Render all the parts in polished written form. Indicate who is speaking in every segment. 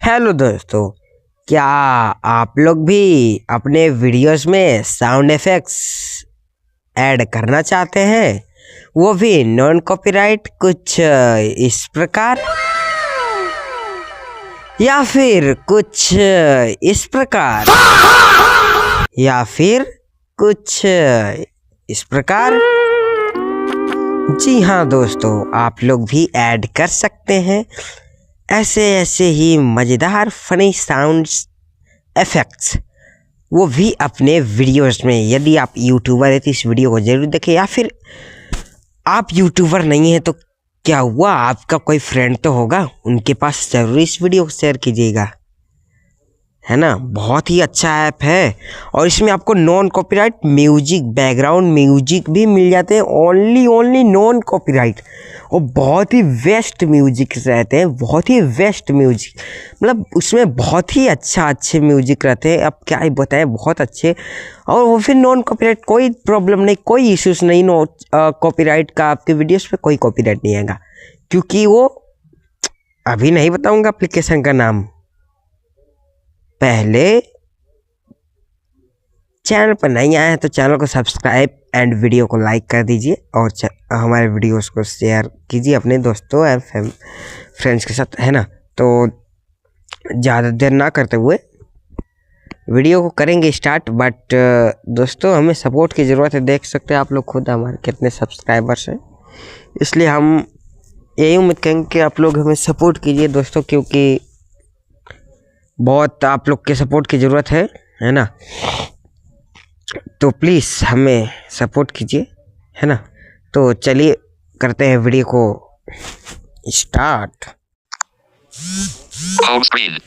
Speaker 1: Hello दोस्तों, क्या आप लोग भी अपने वीडियोस में साउंड इफेक्ट्स ऐड करना चाहते हैं, वो भी नॉन कॉपीराइट, कुछ इस प्रकार या फिर कुछ इस प्रकार या फिर कुछ इस प्रकार? जी हाँ दोस्तों, आप लोग भी ऐड कर सकते हैं ऐसे ही मज़ेदार फनी साउंड्स इफेक्ट्स, वो भी अपने वीडियोस में। यदि आप यूट्यूबर हैं तो इस वीडियो को ज़रूर देखें, या फिर आप यूट्यूबर नहीं हैं तो क्या हुआ, आपका कोई फ्रेंड तो होगा, उनके पास ज़रूर इस वीडियो को शेयर कीजिएगा, है ना। बहुत ही अच्छा ऐप है और इसमें आपको non copyright music, background music भी मिल जाते हैं, ओनली नॉन कॉपीराइट, और बहुत ही बेस्ट म्यूजिक रहते हैं, बहुत ही बेस्ट म्यूजिक, मतलब उसमें बहुत ही अच्छे म्यूजिक रहते हैं। अब क्या ही बताएं, बहुत अच्छे, और वो फिर नॉन कॉपीराइट, कोई प्रॉब्लम नहीं, कोई इश्यूज नहीं। नो कॉपीराइट का आपके वीडियोस पे कोई कॉपीराइट नहीं आएगा, क्योंकि वो अभी नहीं बताऊंगा एप्लीकेशन का नाम। पहले चैनल पर नहीं आए हैं तो चैनल को सब्सक्राइब एंड वीडियो को लाइक कर दीजिए, और हमारे वीडियोस को शेयर कीजिए अपने दोस्तों एंड फ्रेंड्स के साथ, है ना। तो ज़्यादा देर ना करते हुए वीडियो को करेंगे स्टार्ट। बट दोस्तों, हमें सपोर्ट की ज़रूरत है। देख सकते हैं आप लोग खुद हमारे कितने सब्सक्राइबर्स हैं, इसलिए हम यही उम्मीद करेंगे कि आप लोग हमें सपोर्ट कीजिए दोस्तों, क्योंकि बहुत आप लोग के सपोर्ट की ज़रूरत है ना। तो प्लीज़ हमें सपोर्ट कीजिए, है ना। तो चलिए करते हैं वीडियो को स्टार्ट।
Speaker 2: Home screen.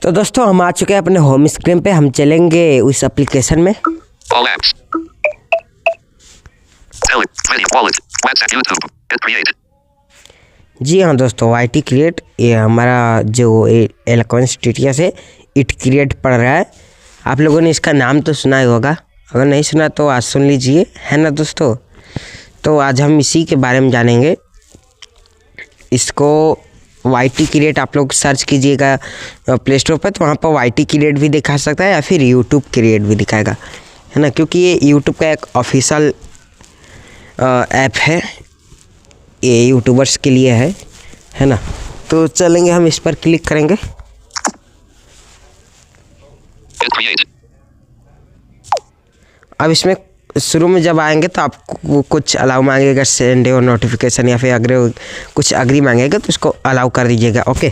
Speaker 1: तो दोस्तों, हम आ चुके हैं अपने होम स्क्रीन पे। हम चलेंगे उस एप्लीकेशन में।
Speaker 2: All apps. Video, wallet, WhatsApp, YouTube, and create.
Speaker 1: जी हाँ दोस्तों, YT क्रिएट, ये हमारा जो एलोक्वेंस TTS है, इट क्रिएट पढ़ रहा है। आप लोगों ने इसका नाम तो सुना ही होगा, अगर नहीं सुना तो आज सुन लीजिए, है ना दोस्तों। तो आज हम इसी के बारे में जानेंगे। इसको YT क्रिएट आप लोग सर्च कीजिएगा प्ले स्टोर पर, तो वहाँ पर YT क्रिएट भी दिखा सकता है या फिर यूट्यूब क्रिएट भी दिखाएगा, है ना, क्योंकि ये यूट्यूब का एक ऑफिशियल ऐप है, ये यूट्यूबर्स के लिए है ना। तो चलेंगे, हम इस पर क्लिक करेंगे। अब इसमें शुरू में जब आएंगे तो आपको कुछ अलाउ मांगेगा, सेंड और नोटिफिकेशन, या फिर अगर कुछ अग्री मांगेगा तो उसको अलाउ कर दीजिएगा। ओके,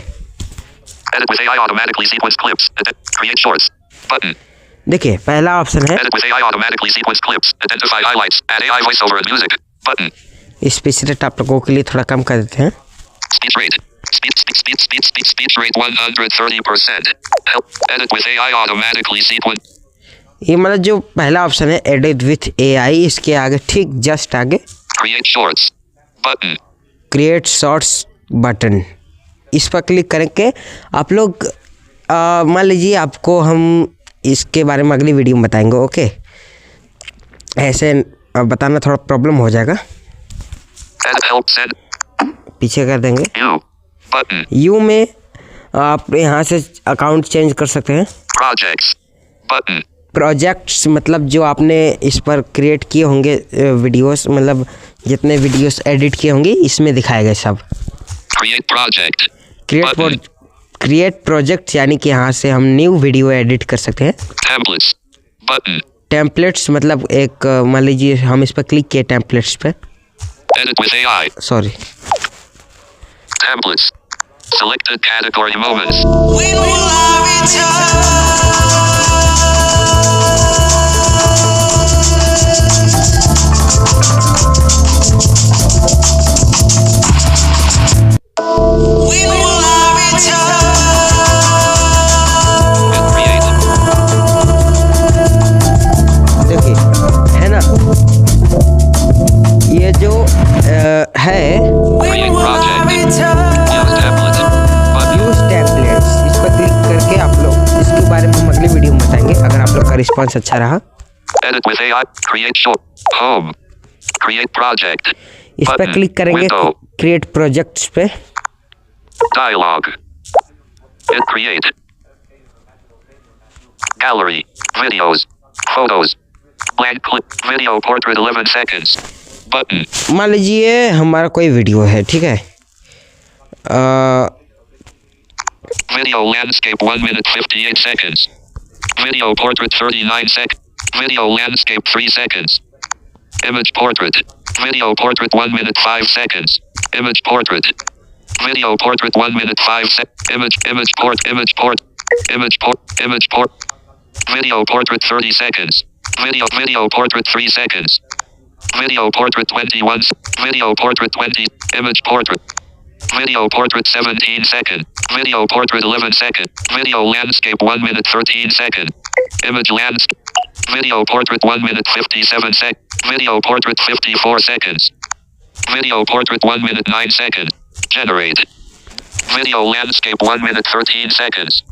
Speaker 1: देखिए पहला ऑप्शन है स्पीच रेट, आप लोगों के लिए थोड़ा कम कर देते हैं।
Speaker 2: Speech rate 130%. Edit with AI automatically sequence.
Speaker 1: ये मतलब जो पहला ऑप्शन है एडिट विथ AI, इसके आगे ठीक जस्ट आगे
Speaker 2: Create shorts button.
Speaker 1: Create shorts button, इस पर क्लिक करके आप लोग मान लीजिए आपको हम इसके बारे में अगली वीडियो में बताएंगे। ओके, ऐसे बताना थोड़ा प्रॉब्लम हो जाएगा,
Speaker 2: Edit help send
Speaker 1: पीछे कर देंगे।
Speaker 2: you button.
Speaker 1: यू में आप यहाँ से अकाउंट चेंज कर सकते हैं।
Speaker 2: Projects button.
Speaker 1: प्रोजेक्ट्स मतलब जो आपने इस पर क्रिएट किए होंगे वीडियोस, मतलब जितने वीडियोस एडिट किए होंगे इसमें दिखाएगा सब।
Speaker 2: Create project.
Speaker 1: क्रिएट प्रोजेक्ट, यानी कि यहाँ से हम न्यू वीडियो एडिट कर सकते हैं।
Speaker 2: Templates button.
Speaker 1: टेम्पलेट्स मतलब एक मान लीजिए हम इस पर क्लिक किए टेम्पलेट्स पे,
Speaker 2: Edit with AI.
Speaker 1: Sorry,
Speaker 2: Templates. Selected category moments.
Speaker 3: When will I return? When will I return?
Speaker 2: And create.
Speaker 1: देखिए, है ना, ये जो है
Speaker 2: Create project. Use template. Button.
Speaker 1: Use templates, इस पर क्लिक करके आप लोग इसके बारे में हम अगली वीडियो में बताएंगे, अगर आप लोग का रिस्पांस अच्छा रहा।
Speaker 2: Edit with AI. Create short. Home. Create project.
Speaker 1: इस पर
Speaker 2: Button.
Speaker 1: क्लिक करेंगे
Speaker 2: Window.
Speaker 1: क्रिएट प्रोजेक्ट्स पे।
Speaker 2: Dialog. Hit create. Gallery. Videos. Photos. Blank clip. Video portrait 11 seconds. Button.
Speaker 1: मान लीजिए हमारा कोई वीडियो है, ठीक है।
Speaker 2: Video landscape 1 minute 58 seconds. Video portrait 39 seconds. Video landscape 3 seconds. Image portrait. Video portrait 1 minute 5 seconds. Image portrait. Video portrait 1 minute 5 seconds. Image port. Video portrait 30 seconds. Video portrait 3 seconds. Video portrait 21. Video portrait 20. Image portrait. Video portrait 17 second. Video portrait 11 second. Video landscape 1 minute 13 second. Image landscape. Video portrait 1 minute 57 sec. Video portrait 54 seconds. Video portrait 1 minute 9 second. Generate. Video landscape 1 minute 13 seconds.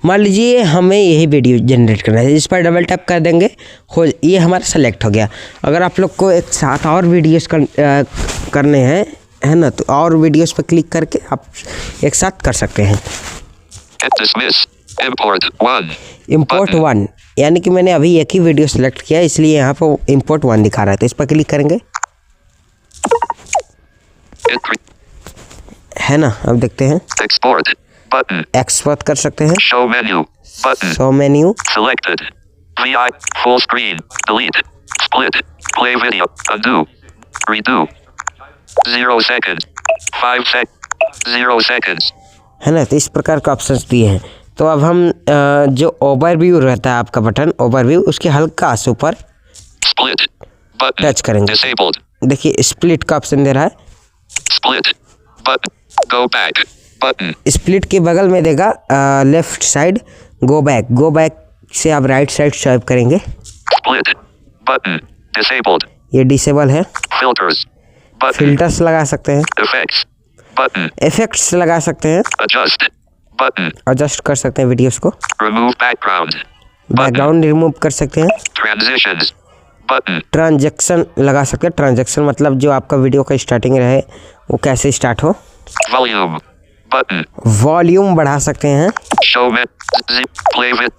Speaker 1: मान लीजिए हमें यही video generate करना है, इस पर double tap कर देंगे, हो ये हमारा सेलेक्ट हो गया। अगर आप लोग को एक साथ और वीडियोस करने हैं, है ना, तो और वीडियोस पर क्लिक करके आप एक साथ कर सकते हैं।
Speaker 2: Dismiss. Import 1.
Speaker 1: इम्पोर्ट 1 यानी कि मैंने अभी एक ही वीडियो सेलेक्ट किया, इसलिए यहाँ पर इम्पोर्ट 1 दिखा रहा है, तो इस पर क्लिक करेंगे, है ना। अब देखते हैं।
Speaker 2: Export. Button.
Speaker 1: एक्सपोर्ट कर सकते हैं।
Speaker 2: Show menu. Button.
Speaker 1: Show menu.
Speaker 2: Selected. VI. Full screen. Delete. Split. Play video. Undo. Redo. 0 seconds. 5 sec. 0 seconds.
Speaker 1: है ना, तो इस प्रकार के ऑप्शंस दिए हैं। तो अब हम जो ओवरव्यू रहता है आपका बटन ओवरव्यू, उसके हल्का से ऊपर
Speaker 2: Split. Button.
Speaker 1: टच करेंगे।
Speaker 2: Disabled.
Speaker 1: देखिए स्प्लिट का ऑप्शन दे रहा है।
Speaker 2: Split. Button. Go back. Button.
Speaker 1: Split के बगल में देगा left side go back. Go back से आप राइट साइड स्वाइप करेंगे।
Speaker 2: Split. Button. Disabled.
Speaker 1: ये डिसेबल है।
Speaker 2: Filters. Button.
Speaker 1: फिल्टर्स लगा सकते हैं।
Speaker 2: Effects. Button.
Speaker 1: इफेक्ट्स लगा सकते हैं।
Speaker 2: Adjust. Button.
Speaker 1: एडजस्ट कर सकते हैं वीडियोस को।
Speaker 2: Remove background.
Speaker 1: बैकग्राउंड रिमूव कर सकते हैं।
Speaker 2: Transitions. Button.
Speaker 1: ट्रांजैक्शन लगा सकते हैं। ट्रांजैक्शन मतलब जो आपका वीडियो का स्टार्टिंग रहे वो कैसे स्टार्ट हो।
Speaker 2: Volume. Button.
Speaker 1: वॉल्यूम बढ़ा सकते हैं।
Speaker 2: Show me. Zip. Play with.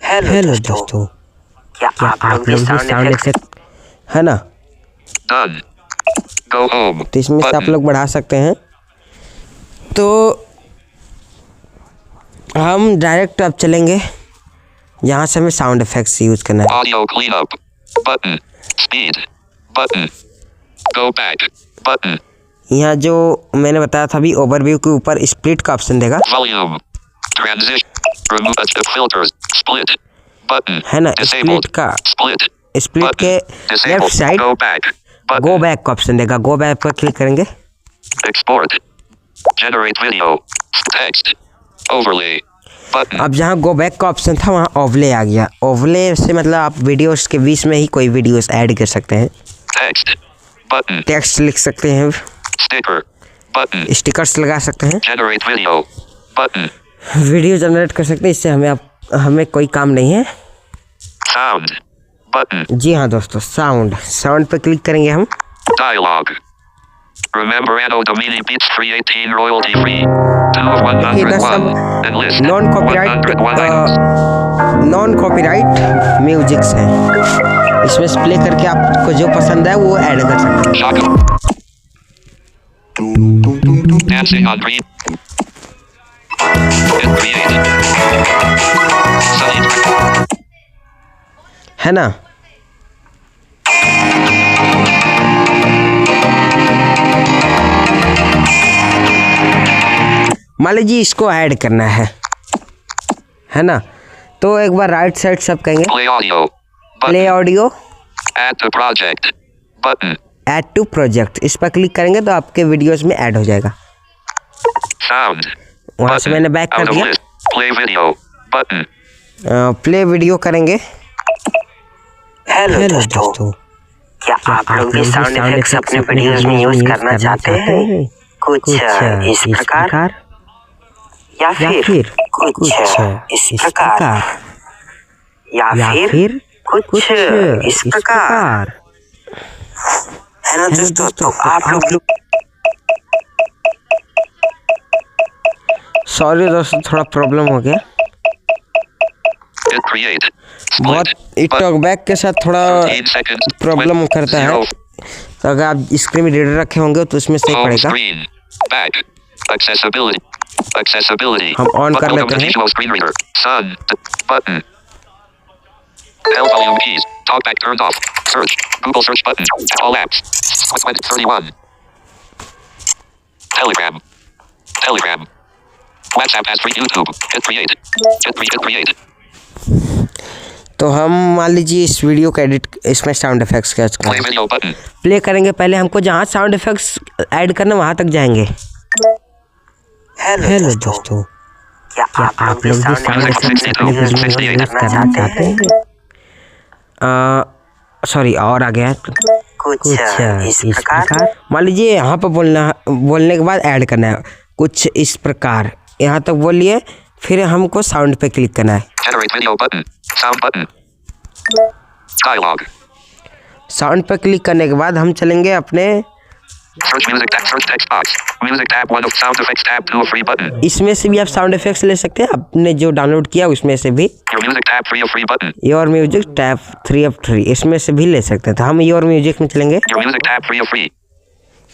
Speaker 1: Hello दोस्तों, क्या आप लोग भी साउंड इफेक्ट, है ना,
Speaker 2: Done. Go home.
Speaker 1: तो इसमें से आप
Speaker 2: Button.
Speaker 1: लोग बढ़ा सकते हैं। तो हम डायरेक्ट अब चलेंगे, यहाँ से हमें साउंड इफेक्ट्स यूज़ करना है।
Speaker 2: Audio cleanup. Button. Speed. Button. Go back. Button.
Speaker 1: यहाँ जो मैंने बताया था अभी ओवरव्यू के ऊपर स्प्लिट का ऑप्शन देगा,
Speaker 2: Volume. Transition. Remove filters. Split. Button.
Speaker 1: है ना।
Speaker 2: Disabled.
Speaker 1: स्प्लिट का
Speaker 2: Split.
Speaker 1: स्प्लिट के
Speaker 2: Disabled.
Speaker 1: Left side
Speaker 2: Go back. Button.
Speaker 1: Go back का ऑप्शन देगा। गो बैक पर क्लिक करेंगे।
Speaker 2: Export. Generate video. Text. Overlay. Button.
Speaker 1: अब जहाँ गो बैक का ऑप्शन था वहाँ ओवले आ गया। ओवले से मतलब आप वीडियोस के बीच में ही कोई वीडियोस ऐड कर सकते हैं।
Speaker 2: Text. Button.
Speaker 1: टेक्स्ट लिख सकते हैं।
Speaker 2: Sticker. Button.
Speaker 1: स्टिकर्स लगा सकते हैं।
Speaker 2: Generate video. Button.
Speaker 1: Video generate कर सकते हैं। इससे हमें कोई काम नहीं है।
Speaker 2: Sound. Button.
Speaker 1: जी हाँ दोस्तों, साउंड पे क्लिक करेंगे हम।
Speaker 2: Dialogue. Remember Anno Domini Beats 318 royalty free. 2 of
Speaker 1: देखिए इधर
Speaker 2: 101.
Speaker 1: सब
Speaker 2: Enlist.
Speaker 1: Non copyright
Speaker 2: 101 items.
Speaker 1: Non copyright musics हैं। इसमें से प्ले करके आपको जो पसंद है वो ऐड कर सकते हैं।
Speaker 2: Shaka. Dancing on green. Hit create. Sunny.
Speaker 1: है ना। मान लीजिए इसको ऐड करना है ना, तो एक बार राइट साइड सब कहेंगे
Speaker 2: Play audio.
Speaker 1: Play
Speaker 2: Button.
Speaker 1: Audio,
Speaker 2: Add to project. Button.
Speaker 1: Add to project, इस पर क्लिक करेंगे तो आपके वीडियोस में ऐड हो जाएगा।
Speaker 2: Sound.
Speaker 1: वहाँ से
Speaker 2: Button.
Speaker 1: मैंने बैक कर
Speaker 2: Out of
Speaker 1: दिया।
Speaker 2: list. Play video. Button.
Speaker 1: Play video करेंगे। हेलो दोस्तों, क्या आप लोग भी साउंड इफेक्ट्स अपने वीडियोस में यूज करना चाहते हैं? कुछ इस प्रकार या फिर कुछ इस प्रकार या फिर कुछ इस प्रकार, है ना दोस्तों। तो आप लोग सॉरी दोस्तों, थोड़ा प्रॉब्लम हो गया।
Speaker 2: Hit create.
Speaker 1: बहुत
Speaker 2: Split.
Speaker 1: टॉकबैक के साथ थोड़ा
Speaker 2: 13 seconds.
Speaker 1: प्रॉब्लम करता है, तो अगर आप स्क्रीन रीडर रखे होंगे तो उसमें सही
Speaker 2: Home
Speaker 1: पड़ेगा।
Speaker 2: screen. Back. Accessibility. Accessibility.
Speaker 1: हम ऑन कर
Speaker 2: Welcome
Speaker 1: लेते
Speaker 2: to
Speaker 1: हैं।
Speaker 2: Visual Screen Reader. Sun. Button. L volume keys. Talkback turned off. Search. Google search button. All apps. 31. Telegram. Telegram. WhatsApp has free YouTube. Hit create. Hit create.
Speaker 1: तो हम मान लीजिए इस video का edit, इसमें sound effects का
Speaker 2: Play video button.
Speaker 1: Play करेंगे। पहले हमको जहाँ साउंड इफेक्ट्स ऐड करना वहाँ तक जाएंगे। हेलो दोस्तों, क्या आप लोग भी साउंड इफेक्ट्स अपने वीडियो में यूज करना चाहते हैं? सॉरी, और आ गया कुछ इस प्रकार। मान लीजिए यहाँ पर बोलने के बाद ऐड करना है कुछ इस प्रकार, यहाँ तक बोलिए, फिर हमको साउंड पे क्लिक करना है।
Speaker 2: Generate video button. Sound button. Dialogue.
Speaker 1: Sound पे क्लिक करने के बाद हम चलेंगे अपने,
Speaker 2: Search music tab. Search text box. Music tab 1 of sound effects tab 2 of free button.
Speaker 1: इसमें से भी आप साउंड इफेक्ट्स ले सकते हैं, आपने जो डाउनलोड किया उसमें से भी।
Speaker 2: Your music tab 3 of free button.
Speaker 1: Your music tab 3 of 3 इसमें से भी ले सकते हैं। तो हम योर म्यूजिक में चलेंगे,
Speaker 2: Your music tab 3 of free.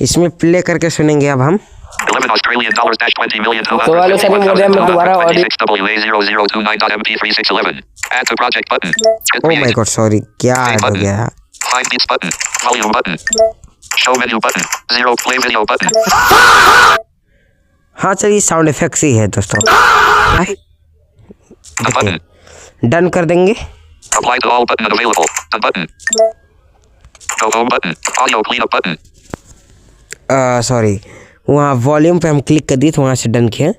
Speaker 1: इसमें प्ले करके सुनेंगे अब हम।
Speaker 2: 11 Australian dollars dash 20 million
Speaker 1: तो वाले सभी मोडेम में दोबारा audio.
Speaker 2: 6WA0029.MP3611. Add to project button. Hit
Speaker 1: oh my
Speaker 2: create.
Speaker 1: God, sorry, क्या ऐड हो गया?
Speaker 2: Find beats button. Volume button. Show menu button. 0 play video button.
Speaker 1: हाँ चलिए, साउंड इफेक्ट्स ही है दोस्तों।
Speaker 2: The button.
Speaker 1: डन कर देंगे।
Speaker 2: Apply to all button unavailable. The button. Go home button. Audio cleanup button.
Speaker 1: Sorry, वहाँ volume पे हम click कर दिए तो वहाँ से डन किया।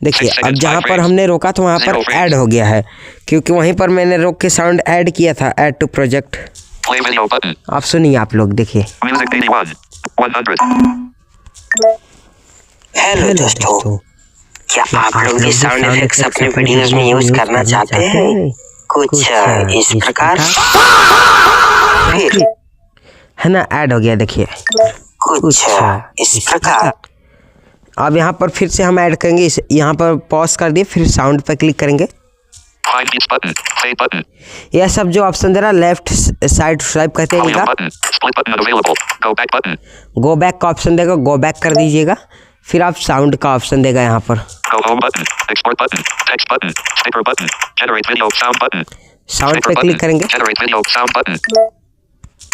Speaker 1: देखिए अब जहाँ पर हमने रोका था वहाँ पर ऐड हो गया है, क्योंकि वहीं पर मैंने रोक के साउंड ऐड किया था, add to project.
Speaker 2: Play video button.
Speaker 1: आप सुनिए, आप लोग देखिए।
Speaker 2: Music 81. 100.
Speaker 3: हेलो दोस्तों, क्या आप लोग भी साउंड इफेक्ट्स अपने वीडियोस में यूज करना चाहते हैं? कुछ इस प्रकार, फिर
Speaker 1: है ना, ऐड हो गया। देखिए
Speaker 3: कुछ इस प्रकार।
Speaker 1: अब यहाँ पर फिर से हम ऐड करेंगे, यहाँ पर पॉज कर दिए, फिर साउंड पर क्लिक करेंगे।
Speaker 2: Find beats button. Play button.
Speaker 1: यह सब जो ऑप्शन दे रहा है, लेफ्ट साइड स्वाइप करते
Speaker 2: Volume
Speaker 1: रहिएगा।
Speaker 2: button. Split button unavailable. Go back button.
Speaker 1: Go back का ऑप्शन देगा, गो बैक कर दीजिएगा। फिर आप साउंड का ऑप्शन देगा यहाँ पर,
Speaker 2: Go home button. Export button. Text button. Sticker button. Generate video sound button.
Speaker 1: Sound
Speaker 2: Sticker
Speaker 1: पे
Speaker 2: button.
Speaker 1: क्लिक करेंगे।
Speaker 2: Generate video sound button.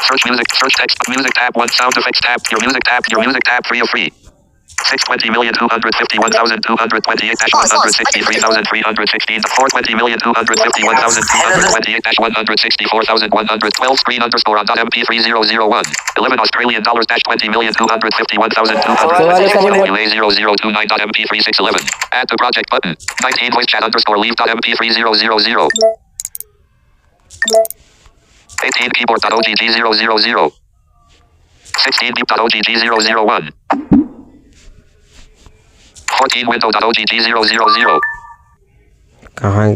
Speaker 2: Search music. Search text. Music tab 1. Sound effects tab. Your music tab. Your music tab 3 of free. 620,251,228-163,316 420,251,228-164,112 screen underscore on .mp3001 11 Australian dollars dash 20,251,228 Add to project button 19 voice chat underscore leave .mp3000 18 keyboard.ogg000 16 beep.ogg001 14 window.ogg000
Speaker 1: कहाँ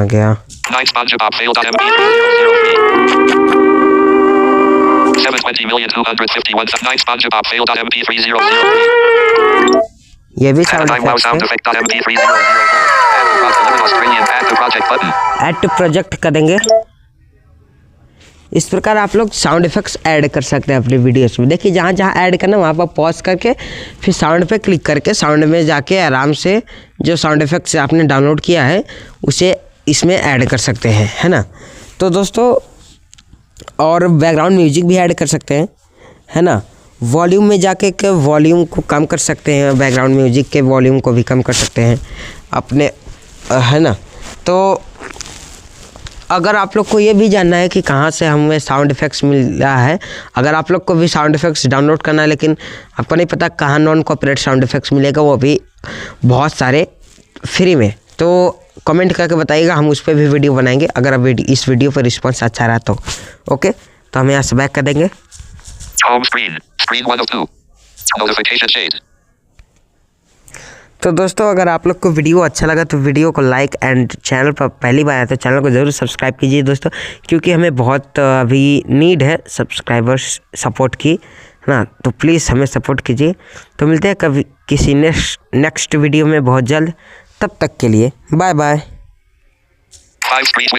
Speaker 1: गया?
Speaker 2: 9 SpongeBob fail.mp3003 720,251 9 SpongeBob fail.mp3003
Speaker 1: ये भी
Speaker 2: Add
Speaker 1: sound
Speaker 2: wow sound
Speaker 1: effects है।
Speaker 2: effect.mp3004 Australian add to project button
Speaker 1: add to project कर देंगे। इस प्रकार आप लोग साउंड इफेक्ट्स ऐड कर सकते हैं अपनी वीडियोस में। देखिए जहाँ जहाँ ऐड करना वहाँ पर पॉज करके फिर साउंड पे क्लिक करके साउंड में जाके आराम से जो साउंड इफेक्ट्स आपने डाउनलोड किया है उसे इसमें ऐड कर सकते हैं, है ना। तो दोस्तों, और बैकग्राउंड म्यूजिक भी ऐड कर सकते हैं, है ना। वॉल्यूम में जाके के वॉल्यूम को कम कर सकते हैं, बैकग्राउंड म्यूजिक के वॉल्यूम को भी कम कर सकते हैं अपने, है ना। तो अगर आप लोग को ये भी जानना है कि कहाँ से हमें साउंड इफेक्ट्स मिल रहा है, अगर आप लोग को भी साउंड इफेक्ट्स डाउनलोड करना है लेकिन आपको नहीं पता कहाँ नॉन कॉपीराइट साउंड इफेक्ट्स मिलेगा, वो भी बहुत सारे फ्री में, तो कमेंट करके बताइएगा, हम उस पर भी वीडियो बनाएंगे अगर अब इस वीडियो पर रिस्पॉन्स अच्छा रहा तो। ओके, तो हम यहाँ से बैक कर देंगे।
Speaker 2: Home screen 1 of 2 Notification shade
Speaker 1: तो दोस्तों, अगर आप लोग को वीडियो अच्छा लगा तो वीडियो को लाइक एंड चैनल पर पहली बार आया तो चैनल को ज़रूर सब्सक्राइब कीजिए दोस्तों, क्योंकि हमें बहुत अभी नीड है सब्सक्राइबर्स सपोर्ट की, है ना। तो प्लीज़ हमें सपोर्ट कीजिए। तो मिलते हैं कभी किसी नेक्स्ट वीडियो में बहुत जल्द। तब तक के लिए बाय बाय।
Speaker 2: 5 3